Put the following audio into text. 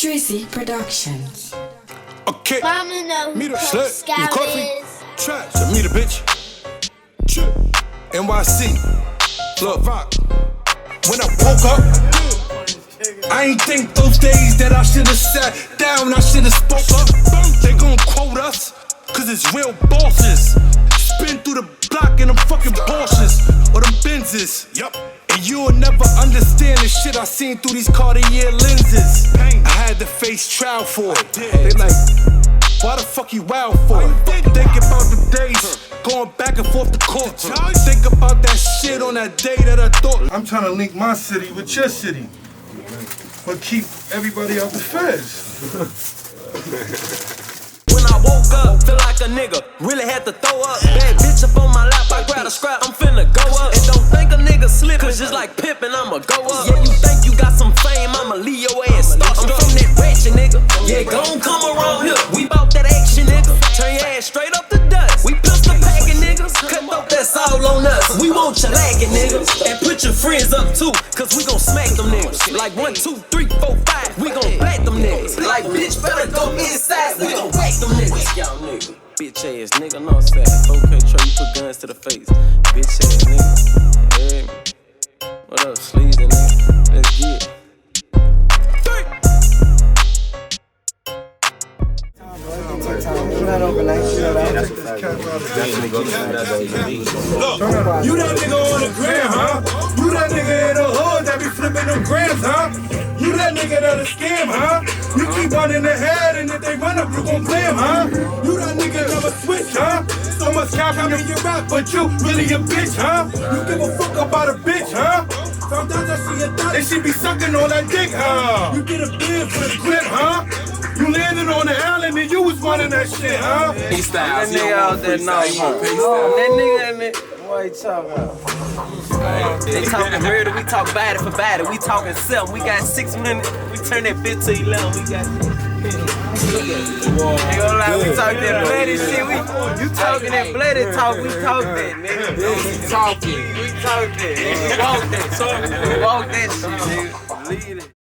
Drizzy Productions. Okay. Mama know Meet who a slut, Scout you coffee, is. trash, so meet a bitch. Chip, NYC, Love Rock. When I woke up, I ain't think those days that I should've sat down, I should've spoke up. They gon' quote us, cause it's real bosses. Spin through the block in them fucking Porsches, or them Benzes. Yup. And you'll never understand the shit I seen through these Cartier lenses. I had to face trial for it. They like, why the fuck you wild for it? Think about the days going back and forth to court. Think about that shit on that day that I thought. I'm trying to link my city with your city, but keep everybody out the feds. When I woke up, feel like a nigga, really had to throw up. Bad bitch up on my lap, I grab a scrap, I'm finna go up. And don't think a nigga slippin', just like Pippin', I'ma go up. Yeah, you think you got some fame, I'ma leave your ass stuck. I'm from that ratchet nigga, yeah, gon' come around here. We bout that action nigga, turn your ass straight up to dust. We pistol packin' niggas, cut up that's all on us. We want your lagging niggas, and put your friends up too, cause we gon' smack them niggas. Like 1, 2, 3, 4, 5, we gon' black them niggas. Like bitch better go inside, we gon' whack them niggas. Y'all nigga, bitch ass nigga, know what I'm saying? Okay, Trey, you put guns to the face. Bitch ass nigga, hey, what up, sleazy nigga? Let's get it. You that nigga on the gram, huh? You that nigga in the hood that be flipping them grams, huh? You that nigga that a scam, huh? You keep one in the head and if they run up, you gon' play 'em, huh? You that nigga never switch, huh? So much cap in your rap, but you really a bitch, huh? You give a fuck about a bitch, huh? Sometimes I see a thought and she be sucking on that dick, huh? You get a bid for the grip, huh? You landed on the island and you was running that shit, huh? That nigga out there, no, that nigga, what you talking about? They talking murder, we talk body for body, we talking self. We got 6 minutes, we turn that bitch to 11, we got ain't gonna lie, we talk that bloody shit, you talking that bloody talk, we talk that, nigga. We talk that, nigga. We walk that shit, nigga. Lead it.